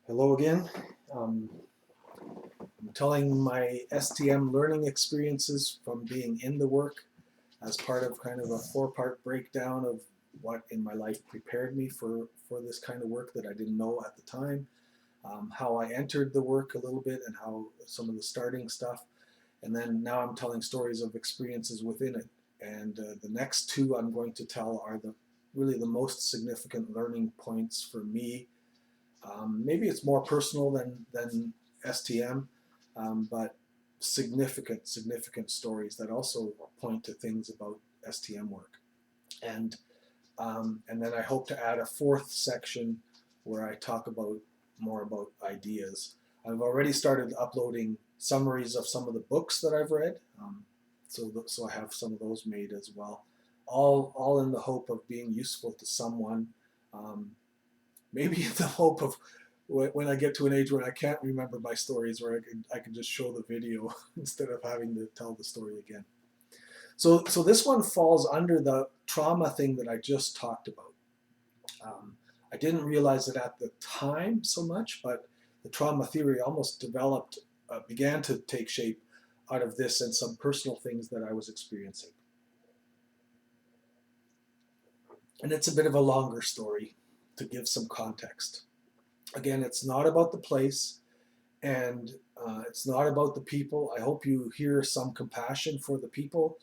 Hello again. Um, I'm telling my STM learning experiences from being in the work as part of kind of a four-part breakdown of what in my life prepared me for this kind of work that I didn't know at the time, how I entered the work a little bit and how some of the starting stuff, and then now I'm telling stories of experiences within it. And the next two I'm going to tell are really the most significant learning points for me. Maybe it's more personal than STM, but significant stories that also point to things about STM work. And and then I hope to add a fourth section where I talk about more about ideas. I've already started uploading summaries of some of the books that I've read, so I have some of those made as well. All in the hope of being useful to someone. Um, Maybe in the hope of when I get to an age where I can't remember my stories, where I can just show the video instead of having to tell the story again. So this one falls under the trauma thing that I just talked about. I didn't realize it at the time so much, but the trauma theory almost began to take shape out of this and some personal things that I was experiencing. And it's a bit of a longer story to give some context. Again, it's not about the place, and it's not about the people. I hope you hear some compassion for the people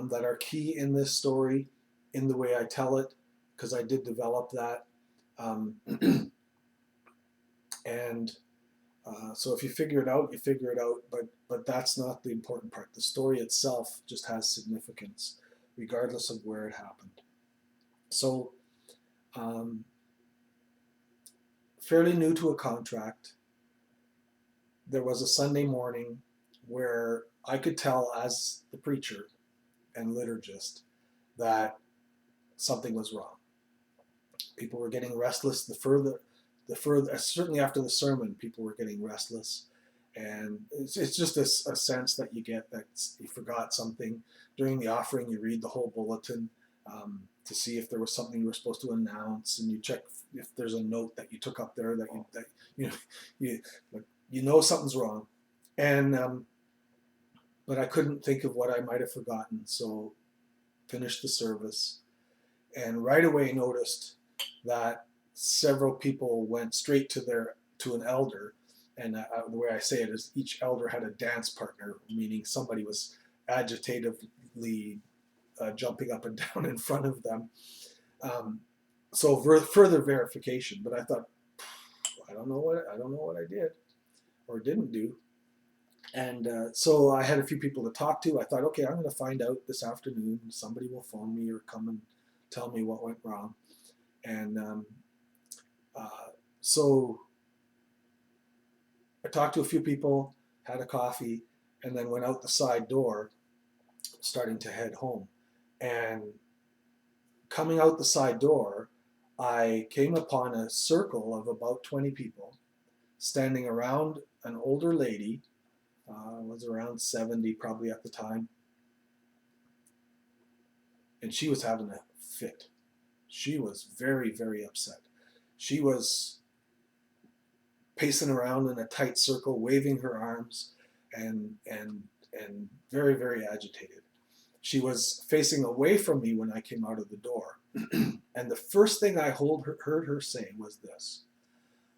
that are key in this story, in the way I tell it, because I did develop that. Um, and so if you figure it out, you figure it out. But that's not the important part. The story itself just has significance, regardless of where it happened. So, fairly new to a contract, there was a Sunday morning where I could tell as the preacher and liturgist that something was wrong. People were getting restless. The further, certainly after the sermon, people were getting restless, and it's just a sense that you get that you forgot something. During the offering, you read the whole bulletin to see if there was something you were supposed to announce, and you check if there's a note that you took up there that you know something's wrong, and but I couldn't think of what I might have forgotten, so finished the service, and right away noticed that several people went straight to an elder, and the way I say it is each elder had a dance partner, meaning somebody was agitatively jumping up and down in front of them. So further verification, but I thought, I don't know what I did or didn't do. And so I had a few people to talk to. I thought, okay, I'm going to find out this afternoon. Somebody will phone me or come and tell me what went wrong. And so I talked to a few people, had a coffee, and then went out the side door, starting to head home. And coming out the side door, I came upon a circle of about 20 people standing around an older lady, was around 70 probably at the time, and she was having a fit. She was very, very upset. She was pacing around in a tight circle, waving her arms, and very, very agitated. She was facing away from me when I came out of the door. And the first thing I heard her say was this: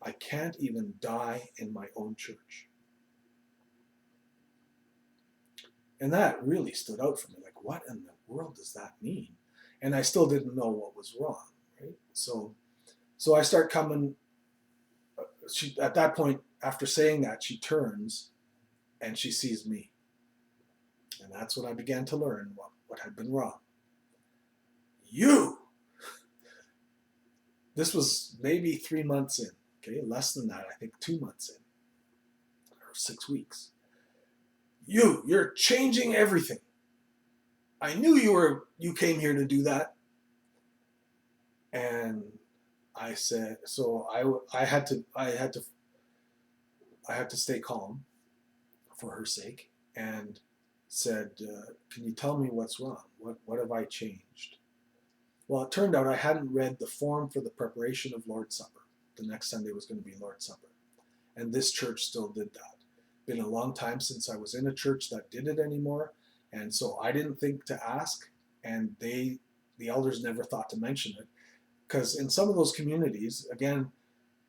I can't even die in my own church. And that really stood out for me. Like, what in the world does that mean? And I still didn't know what was wrong, right? So I start coming. She, at that point, after saying that, she turns and she sees me. And that's when I began to learn what had been wrong. You! This was maybe 3 months in, okay? Less than that, I think 2 months in, or 6 weeks. You're changing everything. I knew you came here to do that. And I said, so I had to stay calm for her sake, and said, can you tell me what's wrong? What have I changed? Well, it turned out I hadn't read the form for the preparation of Lord's Supper. The next Sunday was going to be Lord's Supper. And this church still did that. Been a long time since I was in a church that did it anymore. And so I didn't think to ask, and the elders never thought to mention it. Because in some of those communities, again,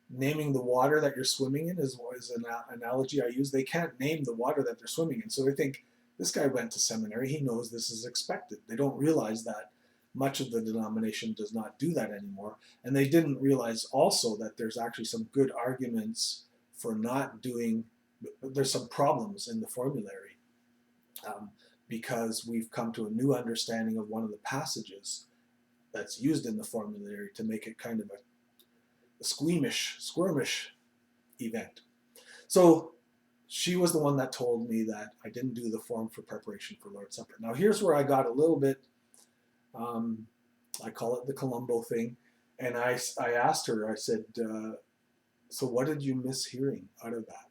naming the water that you're swimming in is an analogy I use. They can't name the water that they're swimming in. So they think, this guy went to seminary, he knows this is expected. They don't realize that much of the denomination does not do that anymore. And they didn't realize also that there's actually some good arguments for not doing, there's some problems in the formulary, because we've come to a new understanding of one of the passages that's used in the formulary to make it kind of a squirmish event. So she was the one that told me that I didn't do the form for preparation for Lord's Supper. Now here's where I got a little bit, I call it the Columbo thing, and I asked her, I said, so what did you miss hearing out of that?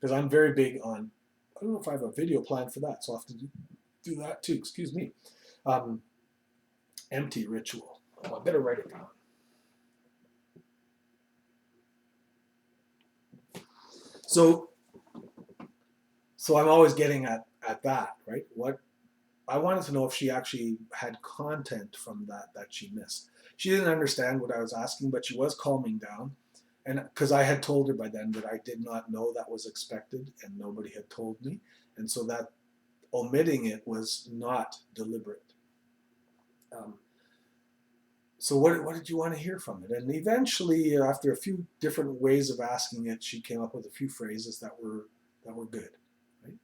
Because I'm very big on, I don't know if I have a video plan for that, so I'll have to do that too, excuse me. Empty ritual. Oh, I better write it down. So I'm always getting at that, right? What I wanted to know if she actually had content from that she missed. She didn't understand what I was asking, but she was calming down. And because I had told her by then that I did not know that was expected and nobody had told me. And so that omitting it was not deliberate. So what did you want to hear from it? And eventually, after a few different ways of asking it, she came up with a few phrases that were good. Right?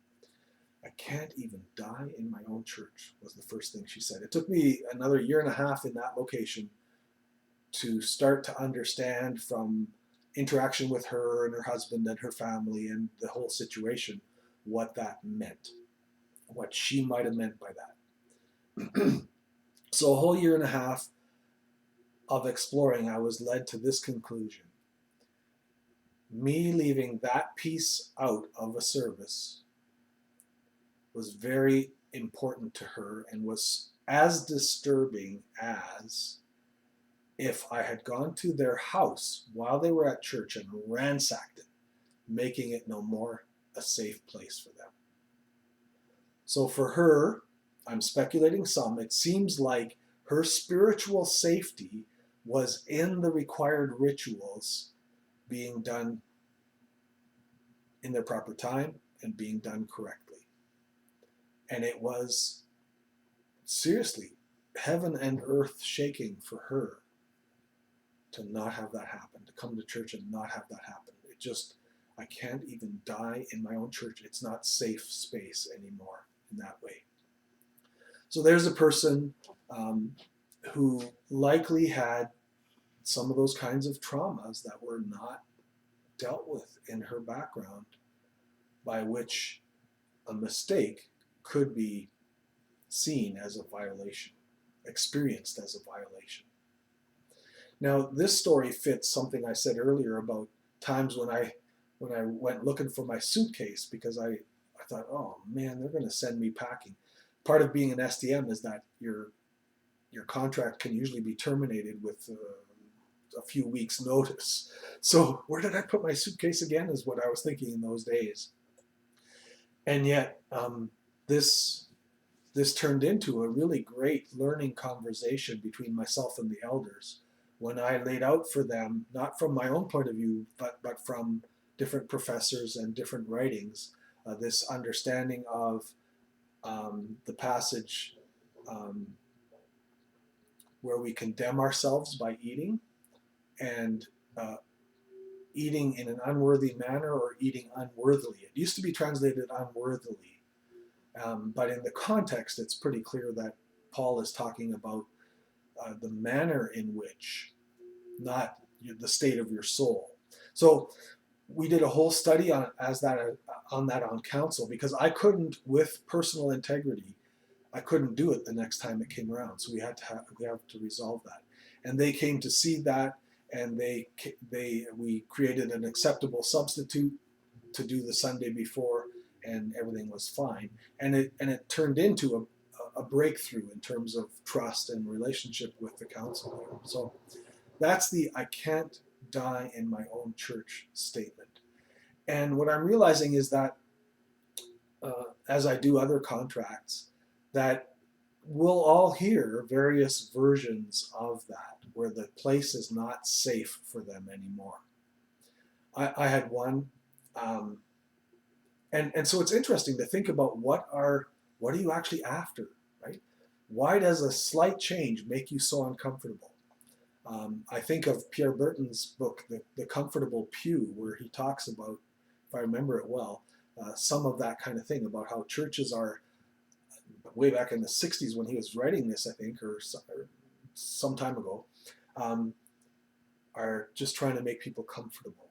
I can't even die in my own church was the first thing she said. It took me another year and a half in that location to start to understand, from interaction with her and her husband and her family and the whole situation, what that meant, what she might have meant by that. So a whole year and a half of exploring, I was led to this conclusion. Me leaving that piece out of a service was very important to her and was as disturbing as if I had gone to their house while they were at church and ransacked it, making it no more a safe place for them. So for her, I'm speculating some, it seems like her spiritual safety was in the required rituals being done in their proper time and being done correctly. And it was seriously heaven and earth shaking for her to not have that happen, to come to church and not have that happen. It just, I can't even die in my own church. It's not safe space anymore in that way. So there's a person who likely had some of those kinds of traumas that were not dealt with in her background, by which a mistake could be seen as a violation, experienced as a violation. Now, this story fits something I said earlier about times when I went looking for my suitcase because I thought, oh man, they're going to send me packing. Part of being an STM is that your contract can usually be terminated with a few weeks' notice. So where did I put my suitcase again is what I was thinking in those days. And yet this turned into a really great learning conversation between myself and the elders when I laid out for them, not from my own point of view, but from different professors and different writings, this understanding of the passage where we condemn ourselves by eating, and eating in an unworthy manner or eating unworthily. It used to be translated unworthily, but in the context, it's pretty clear that Paul is talking about the manner in which, not the state of your soul. So we did a whole study on council, because I couldn't, with personal integrity, I couldn't do it the next time it came around. So we have to resolve that. And they came to see that, and we created an acceptable substitute to do the Sunday before, and everything was fine. And it turned into a breakthrough in terms of trust and relationship with the council. So that's the I can't die in my own church statement. And what I'm realizing is that as I do other contracts, that we'll all hear various versions of that, where the place is not safe for them anymore. I had one, and so it's interesting to think about what are you actually after, right? Why does a slight change make you so uncomfortable? I think of Pierre Burton's book, The Comfortable Pew, where he talks about, if I remember it well, some of that kind of thing about how churches are, way back in the 60s when he was writing this, I think, or some time ago, are just trying to make people comfortable.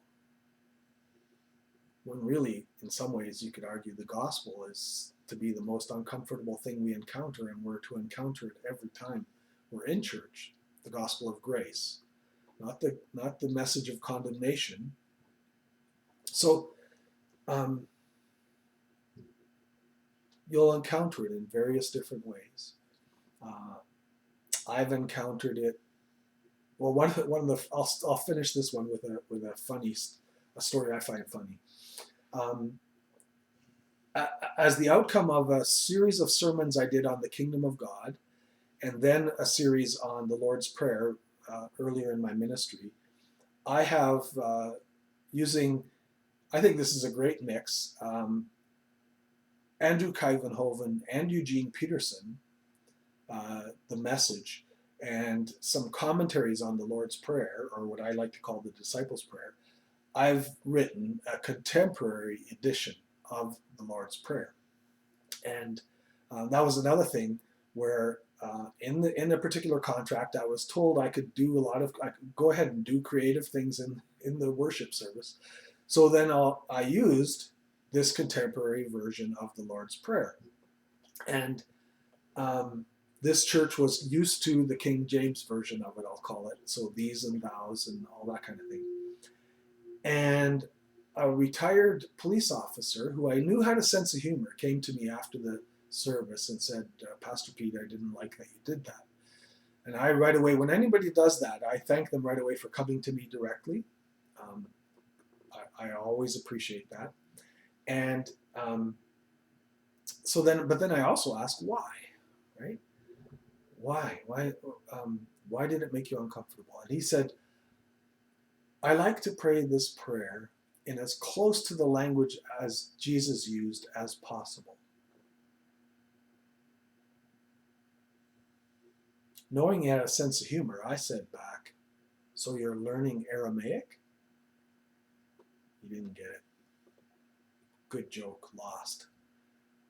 When really, in some ways, you could argue the gospel is to be the most uncomfortable thing we encounter, and we're to encounter it every time we're in church. The gospel of grace, not the message of condemnation. So you'll encounter it in various different ways. I've encountered it. Well, one of the I'll finish this one with a story I find funny. As the outcome of a series of sermons I did on the kingdom of God, and then a series on the Lord's Prayer earlier in my ministry, I have I think this is a great mix, Andrew Kuyvenhoven and Eugene Peterson, the message, and some commentaries on the Lord's Prayer, or what I like to call the Disciples' Prayer. I've written a contemporary edition of the Lord's Prayer. And that was another thing where in the particular contract, I was told I could go ahead and do creative things in the worship service. So then I used this contemporary version of the Lord's Prayer. And this church was used to the King James version of it, I'll call it. So these and thous and all that kind of thing. And a retired police officer who I knew had a sense of humor came to me after the service and said, Pastor Pete, I didn't like that you did that. And I right away, when anybody does that, I thank them right away for coming to me directly. I always appreciate that. And but then I also ask why, right? Why did it make you uncomfortable? And he said, I like to pray this prayer in as close to the language as Jesus used as possible. Knowing he had a sense of humor, I said back, so you're learning Aramaic? He didn't get it. Good joke, lost.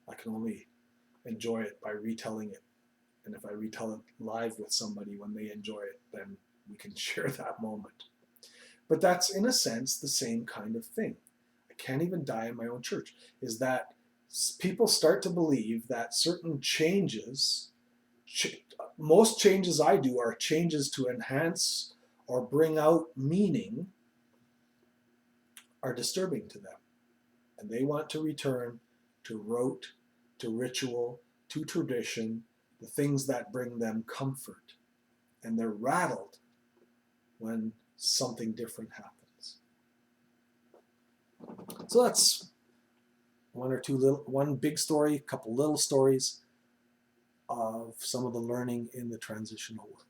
I can only enjoy it by retelling it. And if I retell it live with somebody when they enjoy it, then we can share that moment. But that's, in a sense, the same kind of thing. I can't even die in my own church, is that people start to believe that certain changes, most changes I do are changes to enhance or bring out meaning, are disturbing to them. And they want to return to rote, to ritual, to tradition, the things that bring them comfort. And they're rattled when something different happens. So that's one big story, a couple little stories of some of the learning in the transitional work.